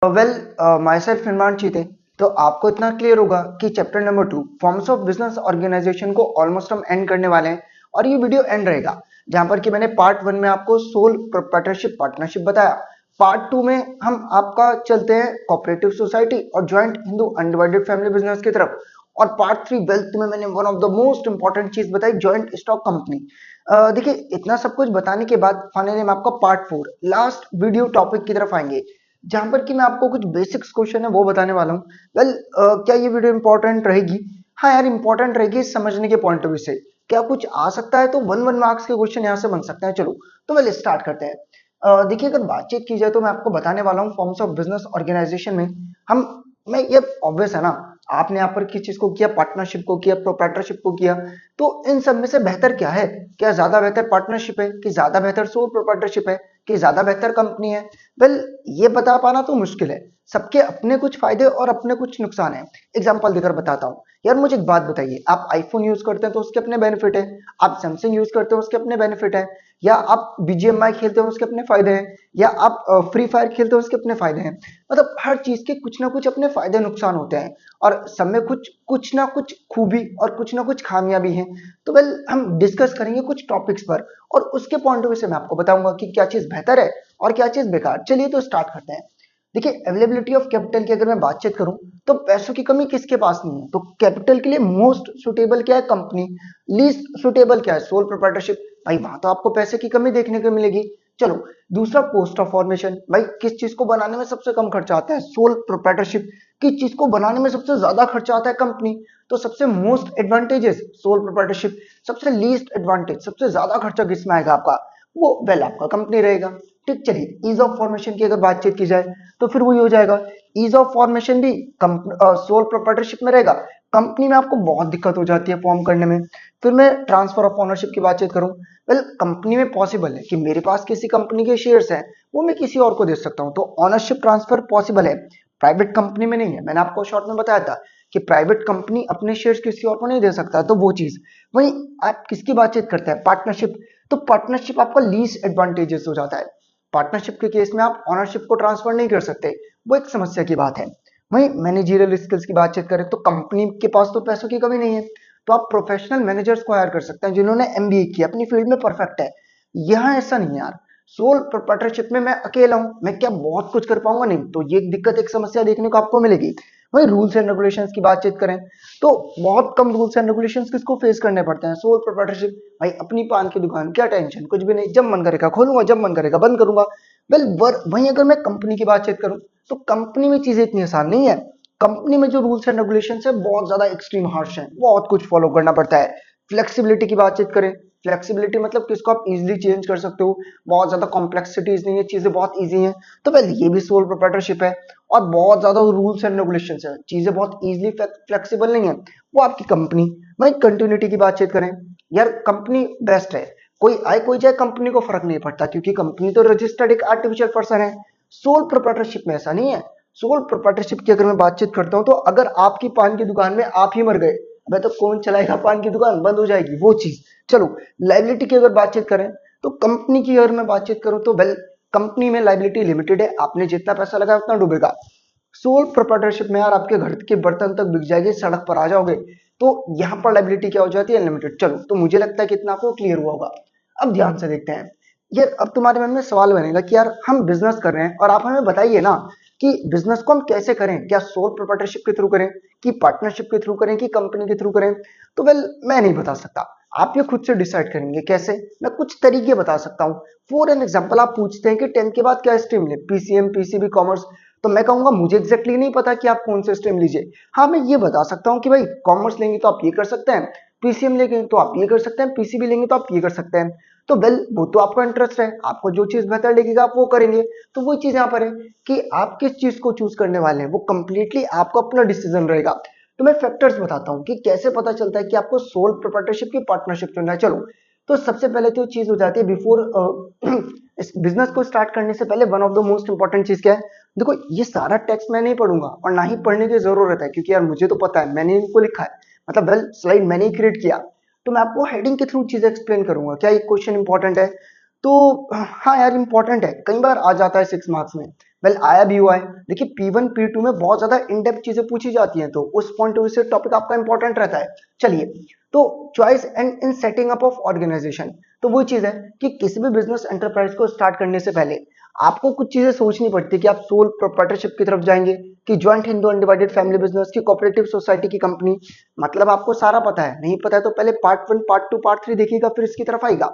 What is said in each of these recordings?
Well, my self निर्माण चीते। तो आपको इतना क्लियर होगा कि chapter number 2 forms of business organisation को ऑलमोस्ट हम एंड करने वाले हैं और ये वीडियो एंड रहेगा जहां पर कि मैंने पार्ट 1 में आपको सोल प्रोप्राइटरशिप पार्टनरशिप बताया। पार्ट 2 में हम आपका चलते हैं कोऑपरेटिव सोसाइटी और joint Hindu undivided family business की तरफ। और पार्ट 3 वेल्थ में मैंने one of the most important चीज बताई, ज्वाइंट स्टॉक कंपनी। देखिए, इतना सब कुछ बताने के बाद फाइनली हम आपका पार्ट 4 लास्ट वीडियो टॉपिक की तरफ आएंगे जहां पर कि मैं आपको कुछ बेसिक्स क्वेश्चन है वो बताने वाला हूँ। वेल, क्या ये वीडियो इंपॉर्टेंट रहेगी? हाँ यार, इंपॉर्टेंट रहेगी समझने के पॉइंट ऑफ व्यू से। क्या कुछ आ सकता है तो 1 मार्क्स के क्वेश्चन यहाँ से बन सकते हैं। चलो, तो वेल स्टार्ट करते हैं। देखिए, अगर बातचीत की जाए तो मैं आपको बताने वाला हूँ फॉर्म्स ऑफ बिजनेस ऑर्गेनाइजेशन में हम मैं ये ऑब्वियस है ना, आपने यहाँ पर किस चीज को किया, पार्टनरशिप को किया, प्रोप्राइटरशिप को किया। तो इन सब में से बेहतर क्या है? क्या ज्यादा बेहतर पार्टनरशिप है कि ज्यादा बेहतर सोल प्रोप्राइटरशिप है कि ज्यादा बेहतर कंपनी है? वेल, ये बता पाना तो मुश्किल है। सबके अपने कुछ फायदे और अपने कुछ नुकसान है। एग्जांपल देकर बताता हूँ। यार मुझे एक बात बताइए, आप आईफोन यूज करते हैं तो उसके अपने बेनिफिट है, आप सैमसंग यूज करते हैं उसके अपने बेनिफिट है, या आप बीजीएमआई खेलते हैं उसके अपने फायदे हैं, या आप फ्री फायर खेलते हैं उसके अपने फायदे हैं। मतलब हर चीज के कुछ ना कुछ अपने फायदे नुकसान होते हैं और सब में कुछ कुछ ना कुछ खूबी और कुछ ना कुछ खामियां भी हैं। तो वेल, हम डिस्कस करेंगे कुछ टॉपिक्स पर और उसके पॉइंट ऑफ व्यू से मैं आपको बताऊंगा कि क्या चीज बेहतर है और क्या चीज बेकार। चलिए तो स्टार्ट करते हैं। देखिए, अवेलेबिलिटी ऑफ कैपिटल की अगर मैं बातचीत करूं तो पैसों की कमी किसके पास नहीं है? तो कैपिटल के लिए मोस्ट सुटेबल क्या है? कंपनी। लीस्ट सुटेबल क्या है? Sole proprietorship. भाई वहां तो आपको पैसे की कमी देखने को मिलेगी। चलो, दूसरा कॉस्ट ऑफ फॉर्मेशन। भाई किस चीज को बनाने में सबसे कम खर्चा आता है? Sole proprietorship. किस चीज को बनाने में सबसे ज्यादा खर्चा आता है? कंपनी। तो सबसे मोस्ट एडवांटेजेस सोल प्रोप्राइटरशिप, सबसे लीस्ट एडवांटेज, सबसे ज्यादा खर्चा किसमें आएगा आपका? वो वेल आपका कंपनी रहेगा। ठीक, चलिए ईज ऑफ फॉर्मेशन की अगर बातचीत की जाए तो फिर वही हो जाएगा। ईज ऑफ फॉर्मेशन भी सोल प्रोप्राइटरशिप में रहेगा। कंपनी में आपको बहुत दिक्कत हो जाती है फॉर्म करने में। फिर मैं ट्रांसफर ऑफ ओनरशिप की बातचीत करूं, वेल कंपनी में पॉसिबल है कि मेरे पास किसी कंपनी के शेयर्स हैं, वो मैं किसी और को दे सकता हूं, तो ऑनरशिप ट्रांसफर पॉसिबल है। प्राइवेट कंपनी में नहीं है। मैंने आपको शॉर्ट में बताया था कि प्राइवेट कंपनी अपने शेयर्स किसी और को नहीं दे सकता, तो वो चीज। वहीं आप किसकी बातचीत करते हैं? पार्टनरशिप। तो पार्टनरशिप आपका लीस्ट एडवांटेजेस हो जाता है। पार्टनरशिप के केस में आप ऑनरशिप को ट्रांसफर नहीं कर सकते, वो एक समस्या की बात है। वहीं मैनेजरियल स्किल्स की बातचीत करें तो कंपनी के पास तो पैसों की कमी नहीं है, तो आप प्रोफेशनल मैनेजर्स को हायर कर सकते हैं जिन्होंने एमबीए किया, अपनी फील्ड में परफेक्ट है। यहाँ ऐसा नहीं है यार। सोल प्रोप्राइटरशिप में मैं अकेला हूं, मैं क्या बहुत कुछ कर पाऊंगा? नहीं, तो ये एक दिक्कत, एक समस्या देखने को आपको मिलेगी। वही रूल्स एंड रेगुलेशंस की बातचीत करें तो बहुत कम रूल्स एंड रेगुलेशंस किसको फेस करने पड़ते हैं? Sole proprietorship. भाई अपनी पान की दुकान, क्या टेंशन, कुछ भी नहीं, जब मन करेगा खोलूंगा, जब मन करेगा बंद करूंगा। वेल, वहीं अगर मैं कंपनी की बातचीत करूं तो कंपनी में चीजें इतनी आसान नहीं है। कंपनी में जो रूल्स एंड रेगुलेशंस है बहुत ज्यादा एक्सट्रीम हार्श है, बहुत कुछ फॉलो करना पड़ता है। फ्लेक्सिबिलिटी की बातचीत करें, फ्लेक्सिबिलिटी मतलब किसको आप इजीली चेंज कर सकते हो, बहुत ज्यादा कॉम्प्लेक्सिटीज नहीं है, चीजें बहुत इजी हैं। तो वेल, ये भी सोल प्रोप्राइटरशिप है। और बहुत ज्यादा रूल्स एंड रेगुलेशंस है, चीजें बहुत इजीली फ्लेक्सिबल नहीं है, वो आपकी कंपनी। वही कंटिन्यूटी की बातचीत करें, यार कंपनी बेस्ट है, कोई आए कोई जाए कंपनी को फर्क नहीं पड़ता क्योंकि कंपनी तो रजिस्टर्ड एक आर्टिफिशियल पर्सन है। सोल प्रोप्राइटरशिप में ऐसा नहीं है। सोल प्रोप्राइटरशिप की अगर मैं बातचीत करता हूं तो अगर आपकी पान की दुकान में आप ही मर गए, अबे तो कौन चलाएगा? पान की दुकान बंद हो जाएगी, वो चीज। चलो, लाइबिलिटी की अगर बातचीत करें तो कंपनी की अगर मैं बातचीत करूं तो वेल, कंपनी में लाइबिलिटी लिमिटेड है, आपने जितना पैसा लगाया उतना डूबेगा। सोल प्रोप्राइटरशिप में यार आपके घर के बर्तन तक बिक जाएगी, सड़क पर आ जाओगे। तो यहाँ पर लाइबिलिटी क्या हो जाती है? अनलिमिटेड। चलो, तो मुझे लगता है कि इतना आपको क्लियर हुआ होगा। अब ध्यान से देखते हैं। यार अब तुम्हारे मन में सवाल बनेगा कि यार हम बिजनेस कर रहे हैं और आप हमें बताइए ना कि बिजनेस को हम कैसे करें, क्या सोल प्रोप्राइटरशिप के थ्रू करें कि पार्टनरशिप के थ्रू करें कि कंपनी के थ्रू करें? तो वेल, मैं नहीं बता सकता, आप ये खुद से डिसाइड करेंगे। कैसे? मैं कुछ तरीके बता सकता हूँ। फॉर एन एग्जाम्पल, आप पूछते हैं कि 10th के बाद क्या स्ट्रीम ले, पीसीएम, पीसीबी, कॉमर्स। तो मैं कहूंगा मुझे एग्जैक्टली नहीं पता कि आप कौन से स्ट्रीम लीजिए। हाँ, मैं ये बता सकता हूँ कि भाई कॉमर्स लेंगे तो आप ये कर सकते हैं, पीसीएम लेंगे तो आप ये कर सकते हैं, पीसीबी लेंगे तो आप ये कर सकते हैं। तो वेल, वो तो आपका इंटरेस्ट है, आपको जो चीज बेहतर लगेगा आप वो करेंगे। तो वही चीज यहाँ पर है कि आप किस चीज को चूज करने वाले हैं, वो कंप्लीटली आपका अपना डिसीजन रहेगा। तो मैं फैक्टर्स बताता हूँ कि कैसे पता चलता है कि आपको सोल प्रोप्राइटरशिप की पार्टनरशिप चुनना है। चलो, तो सबसे पहले तो चीज हो जाती है बिफोर इस बिजनेस को स्टार्ट करने से पहले one of the most important चीज क्या है? देखो, ये सारा टेक्स्ट मैं नहीं पढ़ूंगा और ना ही पढ़ने की जरूरत है क्योंकि यार मुझे तो पता है, मैंने इनको लिखा है, मतलब वेल स्लाइड मैंने ही क्रिएट किया। तो मैं आपको हेडिंग के थ्रू चीजें एक्सप्लेन करूंगा। क्या ये क्वेश्चन इंपॉर्टेंट है? तो हाँ यार इंपॉर्टेंट है, कई बार आ जाता है 6 मार्क्स में। वेल आया भी हुआ है। देखिए P1 P2 में बहुत ज्यादा इन डेप्थ चीजें पूछी जाती हैं, तो उस पॉइंट ऑफ व्यू से टॉपिक आपका इंपॉर्टेंट रहता है। चलिए, तो choice and in setting up of organisation, तो वो चीज है कि किसी भी बिजनेस एंटरप्राइज को स्टार्ट करने से पहले आपको कुछ चीजें सोचनी पड़ती है कि आप सोल प्रोप्राइटरशिप की तरफ जाएंगे कि joint Hindu undivided family business की कोऑपरेटिव सोसाइटी की कंपनी। मतलब आपको सारा पता है, नहीं पता है तो पहले पार्ट 1 पार्ट 2 पार्ट 3 देखिएगा, फिर इसकी तरफ आएगा।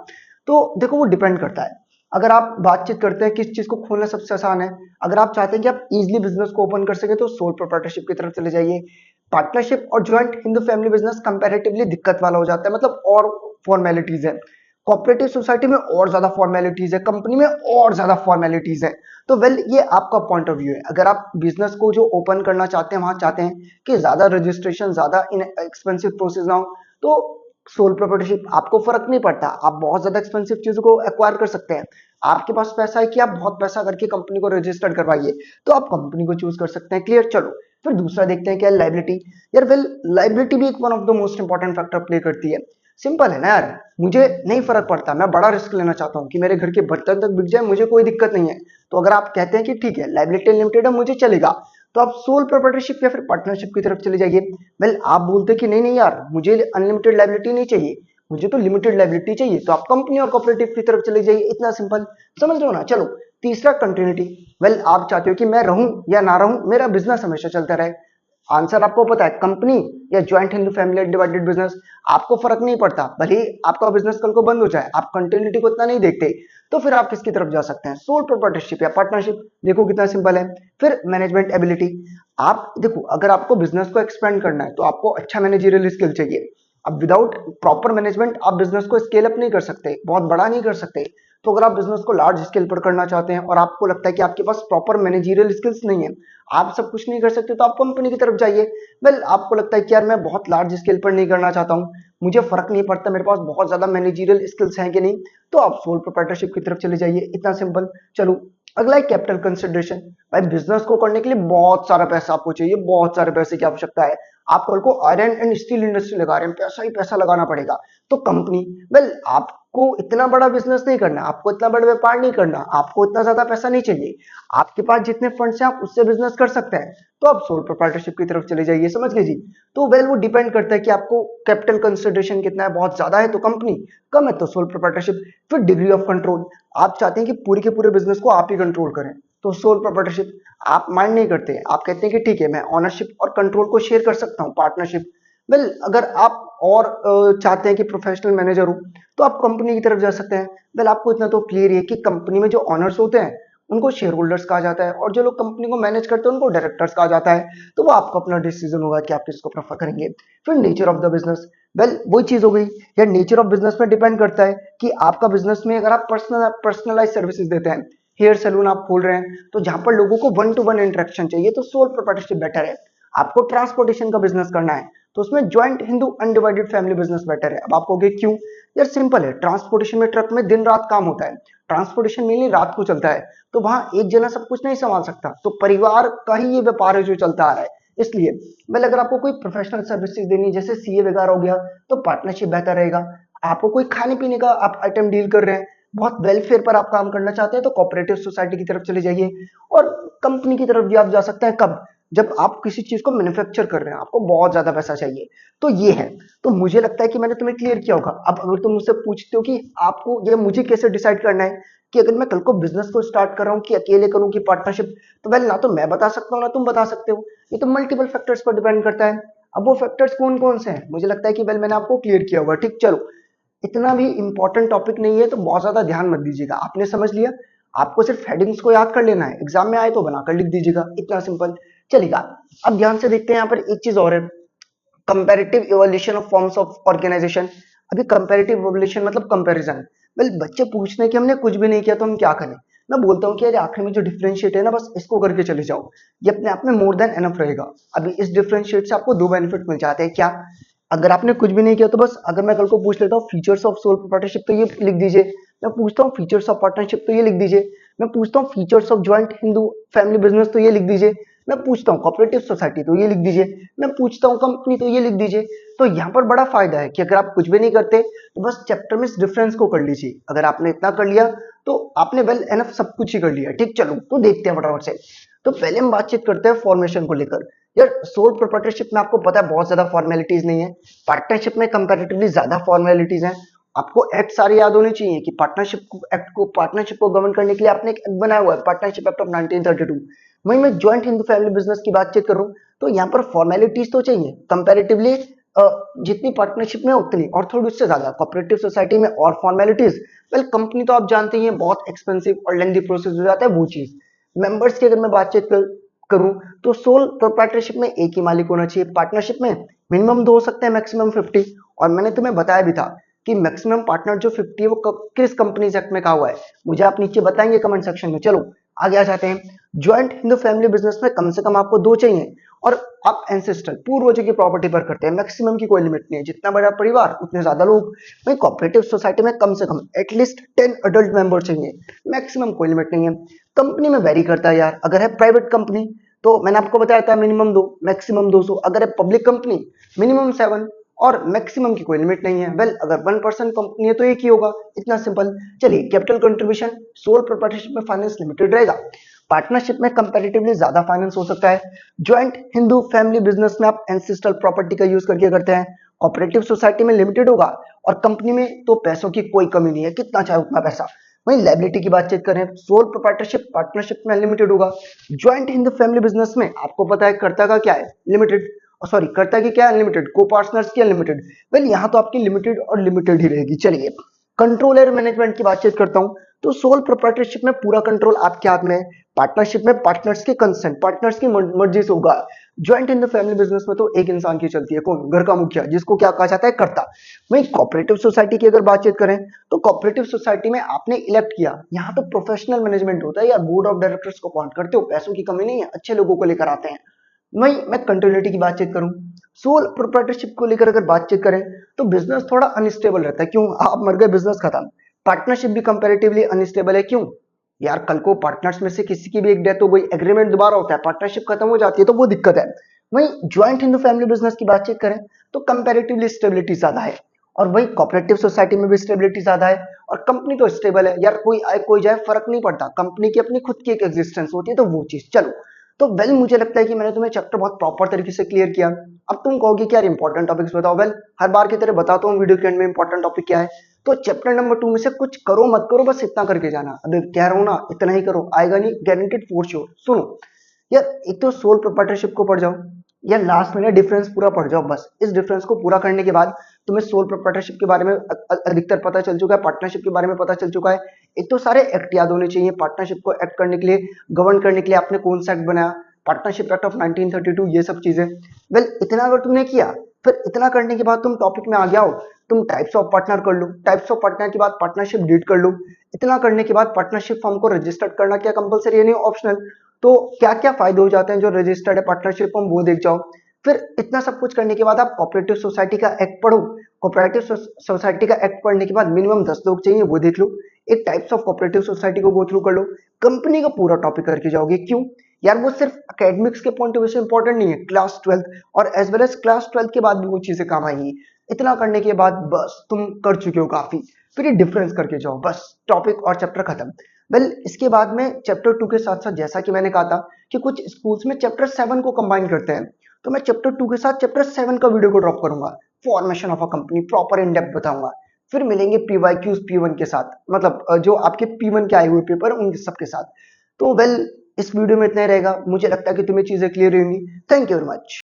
तो देखो वो डिपेंड करता है। अगर आप बातचीत करते हैं किस चीज को खोलना सबसे आसान है, अगर आप चाहते हैं कि आप इजीली बिजनेस को ओपन कर सके तो सोल प्रोप्राइटरशिप की तरफ चले जाइए। पार्टनरशिप और joint Hindu family business comparatively दिक्कत वाला हो जाता है, मतलब और फॉर्मेलिटीज है। कोऑपरेटिव सोसाइटी में और ज्यादा फॉर्मेलिटीज है, कंपनी में और ज्यादा फॉर्मेलिटीज है। तो वेल ये आपका पॉइंट ऑफ व्यू है। अगर आप बिजनेस को जो ओपन करना चाहते हैं वहां चाहते हैं कि ज्यादा रजिस्ट्रेशन, ज्यादा इन एक्सपेंसिव प्रोसेस ना हो, तो सोल प्रोप्राइटरशिप आपको फर्क नहीं पड़ता, आप बहुत ज्यादा एक्सपेंसिव चीजों को एक्वायर कर सकते हैं। आपके पास पैसा है कि आप बहुत पैसा करके कंपनी को रजिस्टर्ड करवाइए, तो आप कंपनी को चूज कर सकते हैं। क्लियर। चलो फिर दूसरा देखते हैं क्या है, लाइबिलिटी। यार वेल लाइबिलिटी भी एक one of the most important factor play करती है। सिंपल है ना यार, मुझे नहीं फर्क पड़ता, मैं बड़ा रिस्क लेना चाहता हूँ कि मेरे घर के बर्तन तक बिक जाए, मुझे कोई दिक्कत नहीं है। तो अगर आप कहते हैं कि ठीक है लाइबिलिटी लिमिटेड है मुझे चलेगा, तो आप सोल प्रोप्राइटरशिप या फिर पार्टनरशिप की तरफ चले जाइए। वेल आप बोलते कि नहीं नहीं यार मुझे अनलिमिटेड लाइबिलिटी नहीं चाहिए, मुझे तो लिमिटेड लाइबिलिटी चाहिए, तो आप कंपनी और कोऑपरेटिव की तरफ चले जाइए। इतना सिंपल, समझ रहे हो ना। चलो तीसरा कंटिन्यूटी। वेल आप चाहते हो कि मैं रहूं या ना रहूं, मेरा बिजनेस हमेशा चलता रहे। आंसर आपको पता है, कंपनी या joint Hindu family divided business, आपको फर्क नहीं पड़ता, भले ही आपका बिजनेस कल को बंद हो जाए, आप कंटिन्यूटी को इतना नहीं देखते। तो फिर आप किसकी तरफ जा सकते हैं, सोल प्रोप्राइटरशिप या पार्टनरशिप। देखो कितना सिंपल है। फिर मैनेजमेंट एबिलिटी। आप देखो अगर आपको बिजनेस को एक्सपेंड करना है तो आपको अच्छा मैनेजरियल स्किल चाहिए। अब विदाउट प्रॉपर मैनेजमेंट आप बिजनेस को स्केल अप नहीं कर सकते, बहुत बड़ा नहीं कर सकते। तो अगर आप बिजनेस को लार्ज स्केल पर करना चाहते हैं और आपको लगता है कि आपके पास प्रॉपर मैनेजरियल स्किल्स नहीं है, आप सब कुछ नहीं कर सकते, तो आप कंपनी की तरफ जाइए। वेल आपको लगता है कि यार मैं बहुत लार्ज स्केल पर नहीं करना चाहता हूँ, मुझे फर्क नहीं पड़ता मेरे पास बहुत ज्यादा मैनेजरियल स्किल्स हैं कि नहीं, तो आप सोल प्रोप्राइटरशिप की तरफ चले जाइए। इतना सिंपल। चलो अगला है कैपिटल कंसिडरेशन। भाई बिजनेस को करने के लिए बहुत सारा पैसा आपको चाहिए, बहुत सारे पैसे की आवश्यकता है। आप कल को आयरन एंड स्टील इंडस्ट्री लगा रहे हैं, पैसा ही पैसा लगाना पड़ेगा। तो कंपनी, वेल आपको इतना बड़ा बिजनेस नहीं करना, आपको इतना बड़ा व्यापार नहीं करना, आपको इतना ज्यादा पैसा नहीं चाहिए, आपके पास जितने फंड्स हैं आप उससे बिजनेस कर सकते हैं, तो आप सोल प्रोप्राइटरशिप की तरफ चले जाइए। समझ गए जी। तो वेल वो डिपेंड करता है कि आपको कैपिटल कंसिडरेशन कितना है, बहुत ज्यादा है तो कंपनी, कम है तो सोल प्रोप्राइटरशिप। फिर डिग्री ऑफ कंट्रोल। आप चाहते हैं कि पूरे के पूरे बिजनेस को आप ही कंट्रोल करें, तो सोल प्रोप्राइटरशिप। आप माइंड नहीं करते, आप कहते हैं कि ठीक है मैं ऑनरशिप और कंट्रोल को शेयर कर सकता हूँ, पार्टनरशिप। वेल अगर आप और चाहते हैं कि प्रोफेशनल मैनेजर हो, तो आप कंपनी की तरफ जा सकते हैं। वेल आपको इतना तो क्लियर है कि कंपनी में जो ऑनर्स होते हैं उनको शेयर होल्डर्स कहा जाता है, और जो लोग कंपनी को मैनेज करते हैं उनको डायरेक्टर्स कहा जाता है। तो वो आपका अपना डिसीजन होगा कि आप किसको प्रेफर करेंगे। फिर nature of the business. Well वही चीज हो गई, या नेचर ऑफ बिजनेस में डिपेंड करता है कि आपका बिजनेस में अगर आप पर्सनलाइज सर्विसेज देते हैं, हेयर सैलून आप खोल रहे हैं, तो जहां पर लोगों को वन टू वन इंटरेक्शन चाहिए, तो सोल प्रोप्राइटरशिप बेटर है। आपको ट्रांसपोर्टेशन का बिजनेस करना है, तो उसमें joint Hindu undivided family business better है। अब आप कहोगे क्यों? यार सिंपल है, ट्रांसपोर्टेशन में ट्रक में दिन रात काम होता है, ट्रांसपोर्टेशन मेनली रात को चलता है, तो वहां एक जना सब कुछ नहीं संभाल सकता, तो परिवार का ही ये व्यापार है जो चलता आ रहा है। इसलिए वेल अगर आपको कोई प्रोफेशनल सर्विसेज देनी जैसे सीए वगैरह हो गया, तो पार्टनरशिप बेहतर रहेगा। आपको कोई खाने पीने का आप आइटम डील कर रहे हैं, बहुत वेलफेयर पर आप काम करना चाहते हैं, तो कोऑपरेटिव सोसाइटी की तरफ चले जाइए। और कंपनी की तरफ भी आप जा सकते हैं, कब? जब आप किसी चीज को मैन्युफैक्चर कर रहे हैं, आपको बहुत ज्यादा पैसा चाहिए। तो ये है। तो मुझे लगता है कि मैंने तुम्हें क्लियर किया होगा। अब अगर तुम मुझसे पूछते हो कि आपको ये मुझे कैसे डिसाइड करना है कि अगर मैं कल को बिजनेस को स्टार्ट कर रहा हूँ कि अकेले करूँ कि पार्टनरशिप, तो वेल ना तो मैं बता सकता हूँ ना तुम बता सकते हो, ये तो मल्टीपल फैक्टर्स पर डिपेंड करता है। अब वो फैक्टर्स कौन कौन से हैं, मुझे लगता है कि वेल मैंने आपको क्लियर किया होगा। ठीक, चलो इतना भी इंपॉर्टेंट टॉपिक नहीं है तो बहुत ज्यादा ध्यान मत दीजिएगा, आपने समझ लिया। आपको सिर्फ हेडिंग्स को याद कर लेना है, एग्जाम में आए तो बनाकर लिख दीजिएगा, इतना सिंपल। चलेगा। अब ध्यान से देखते हैं, यहाँ पर एक चीज और है, comparative evolution of forms of organisation. अभी कंपैरेटिव इवोल्यूशन मतलब कंपैरिजन। वेल बच्चे पूछते हैं कि हमने कुछ भी नहीं किया तो हम क्या करें। मैं बोलता हूँ कि यार आखिर में जो डिफरेंशिएट है ना, बस इसको करके चले जाओ, ये अपने आप में मोर देन एनफ रहेगा। अभी इस डिफरेंशिएट से आपको दो बेनिफिट मिल जाते हैं। क्या? अगर आपने कुछ भी नहीं किया तो बस अगर मैं कल को पूछ लेता हूँ फीचर्स ऑफ सोल प्रोप्राइटरशिप, तो ये लिख दीजिए। मैं पूछता हूँ फीचर्स ऑफ पार्टनरशिप, तो ये लिख दीजिए। मैं पूछता हूँ features of joint Hindu family business, तो ये लिख दीजिए। मैं पूछता हूँ कोऑपरेटिव सोसाइटी, तो ये लिख दीजिए। मैं पूछता हूँ कंपनी, तो ये लिख दीजिए। तो यहाँ पर बड़ा फायदा है कि अगर आप कुछ भी नहीं करते तो बस चैप्टर में इस डिफरेंस को कर लीजिए। अगर आपने इतना कर लिया तो आपने वेल एनफ सब कुछ ही कर लिया। ठीक, चलो तो देखते हैं फटाफट से। तो पहले हम बातचीत करते हैं फॉर्मेशन को लेकर। यार सोल प्रोप्राइटरशिप में आपको पता है बहुत ज्यादा फॉर्मेलिटीज नहीं है, पार्टनरशिप में कंपैरेटिवली ज्यादा फॉर्मेलिटीज हैं। आपको एक्ट सारे याद होने चाहिए कि पार्टनरशिप को गवर्न करने के लिए आपने एक एक्ट बनाया हुआ है, पार्टनरशिप एक्ट ऑफ 1932। वहीं मैं ज्वाइंट हिंदू फैमिली बिजनेस की बातचीत करूं तो यहाँ पर फॉर्मेलिटीज तो चाहिए कंपैरेटिवली, जितनी पार्टनरशिप में उतनी और थोड़ी उससे ज्यादा कोऑपरेटिव सोसाइटी में और फॉर्मेलिटीज। वेल कंपनी तो आप जानते ही हैं बहुत एक्सपेंसिव और लेंथी प्रोसेस हो जाता है वो चीज। मेंबर्स की अगर मैं बातचीत करूं तो सोल प्रोप्राइटरशिप में एक ही मालिक होना चाहिए, पार्टनरशिप में मिनिमम 2 हो सकते हैं, मैक्सिमम 50। और मैंने तुम्हें बताया भी था कि मैक्सिमम पार्टनर जो 50 है वो किस कंपनी एक्ट में कहा हुआ है, मुझे आप नीचे बताएंगे कमेंट सेक्शन में। चलो आगे आ जाते हैं। ज्वाइंट हिंदू फैमिली बिजनेस में कम से कम आपको 2 चाहिए और आप एंसेस्टर पूर्वजों की प्रॉपर्टी पर करते हैं, मैक्सिमम की कोई लिमिट नहीं है, जितना बड़ा परिवार उतने ज्यादा लोग। वही कोऑपरेटिव सोसाइटी में कम से कम एटलीस्ट 10 अडल्ट मेंबर चाहिए, मैक्सिमम कोई लिमिट नहीं है। कंपनी में वेरी करता है यार, अगर है प्राइवेट कंपनी तो मैंने आपको बताया था मिनिमम 2 मैक्सिमम 200, अगर है पब्लिक कंपनी मिनिमम 7 और मैक्सिमम की कोई लिमिट नहीं है। वेल अगर 1% कंपनी है तो एक ही होगा, इतना सिंपल। चलिए कैपिटल कंट्रीब्यूशन सोल प्रोप्राइटरशिप में फाइनेंस लिमिटेड रहेगा, पार्टनरशिप में कंपैरेटिवली ज्यादा फाइनेंस हो सकता है। ज्वाइंट हिंदू फैमिली बिजनेस में आप एंसेस्ट्रल प्रॉपर्टी का यूज करके करते हैं, कोऑपरेटिव सोसाइटी में लिमिटेड होगा और कंपनी में तो पैसों की कोई कमी नहीं है, कितना चाहे उतना पैसा। वहीं लायबिलिटी की बातचीत करें सोल प्रोप्राइटरशिप पार्टनरशिप में अनलिमिटेड होगा, ज्वाइंट हिंदू फैमिली बिजनेस में आपको पता है कर्ता का क्या है लिमिटेड, सॉरी कर्ता की क्या है अनलिमिटेड, को पार्टनर्स की अनलिमिटेड। वेल यहाँ तो आपकी लिमिटेड और लिमिटेड ही रहेगी। चलिए कंट्रोल एयर मैनेजमेंट की बातचीत करता हूं तो सोल प्रोप्राइटरशिप में पूरा कंट्रोल आपके हाथ में है, पार्टनरशिप में पार्टनर्स के कंसेंट पार्टनर्स की मर्जी से होगा। Joint in the family business में तो एक इंसान की चलती है, कौन, घर का मुखिया, जिसको क्या कहा जाता है कर्ता। वहीं कोऑपरेटिव सोसाइटी की अगर बातचीत करें तो कोऑपरेटिव सोसाइटी में आपने इलेक्ट किया, यहाँ तो प्रोफेशनल मैनेजमेंट होता है या बोर्ड ऑफ डायरेक्टर्स को अपॉइंट करते हो, पैसों की कमी नहीं है, अच्छे लोगों को लेकर आते हैं। वहीं मैं कंटिन्यूटी की बातचीत करूं सोल प्रोप्राइटरशिप को लेकर अगर बातचीत करें तो बिजनेस थोड़ा अनस्टेबल रहता है, क्यों, आप मर गए बिजनेस खत्म। पार्टनरशिप भी कंपैरेटिवली अनस्टेबल है, क्यों, यार कल को पार्टनर्स में से किसी की भी एक डेथ हो गई, एग्रीमेंट दोबारा होता है, पार्टनरशिप खत्म हो जाती है तो वो दिक्कत है। वहीं ज्वाइंट हिंदू फैमिली बिजनेस की बातचीत करें तो कंपैरेटिवली स्टेबिलिटी ज्यादा है और वही कोऑपरेटिव सोसाइटी में भी स्टेबिलिटी ज्यादा है और कंपनी तो स्टेबल है यार, कोई आए कोई जाए फर्क नहीं पड़ता, कंपनी की अपनी खुद की एक एग्जिस्टेंस होती है तो वो चीज। चलो तो वेल मुझे लगता है कि मैंने तुम्हें चैप्टर बहुत प्रॉपर तरीके से क्लियर किया। अब तुम कहोगे कि यार इंपॉर्टेंट टॉपिक्स बताओ, वेल हर बार की तरह बताता हूँ वीडियो के एंड में इंपॉर्टेंट टॉपिक क्या है। तो चैप्टर नंबर 2 में से कुछ करो मत करो बस इतना करके जाना, अभी कह रहा हूँ ना इतना ही करो, आएगा नहीं गारंटेड फॉर श्योर। सुनो यार, एक तो सोल प्रोप्राइटरशिप को पढ़ जाओ या लास्ट में डिफरेंस पूरा पढ़ जाओ, बस इस डिफरेंस को पूरा करने के बाद तुम्हें सोल प्रोप्राइटरशिप के बारे में अधिकतर पता चल चुका है, पार्टनरशिप के बारे में पता चल चुका है। एक तो सारे एक्ट याद होने चाहिए, पार्टनरशिप को एक्ट करने के लिए, गवर्न करने के लिए आपने कौन सा एक्ट बनाया, पार्टनरशिप एक्ट ऑफ 1932, ये सब चीजें। वेल इतना अगर तुमने किया फिर इतना करने के बाद तुम टॉपिक में आ गया हो, तुम टाइप्स ऑफ पार्टनर कर लो, टाइप्स ऑफ पार्टनर के बाद पार्टनरशिप डीड कर लो। इतना करने के बाद पार्टनरशिप फॉर्म को रजिस्टर्ड करना क्या कंपलसरी है, नहीं ऑप्शनल। तो क्या क्या फायदे हो जाते हैं जो रजिस्टर्ड है पार्टनरशिप फॉर्म, वो देख जाओ। फिर इतना सब कुछ करने के बाद आप कोऑपरेटिव सोसाइटी का एक्ट पढ़ो, कोऑपरेटिव सोसाइटी का एक्ट पढ़ने के बाद मिनिमम 10 लोग चाहिए वो देख लो, एक टाइप्स ऑफ कोऑपरेटिव सोसाइटी को गो थ्रू कर लो, कंपनी का पूरा टॉपिक करके जाओगे। क्यों यार, वो सिर्फ एकेडमिक्स के पॉइंट ऑफ व्यू से इंपॉर्टेंट नहीं है, क्लास 12 और एज वेल एज क्लास 12 के बाद भी वो चीजें काम आएंगी। इतना करने के बाद बस तुम कर चुके हो काफी, फिर ये डिफरेंस करके जाओ, बस टॉपिक और चैप्टर खत्म। वेल इसके बाद में चैप्टर 2 के साथ साथ जैसा कि मैंने कहा था कि कुछ स्कूल्स में चैप्टर 7 को कंबाइन करते हैं, तो मैं चैप्टर 2 के साथ चैप्टर 7 का वीडियो को ड्रॉप करूंगा, formation of a company proper in depth बताऊंगा। फिर मिलेंगे पीवाईक्यूज P1 के साथ, मतलब जो आपके P1 के आए हुए पेपर उनके सबके साथ। तो वेल इस वीडियो में इतना ही रहेगा, मुझे लगता है कि तुम्हें चीजें क्लियर होंगी। Thank you very much.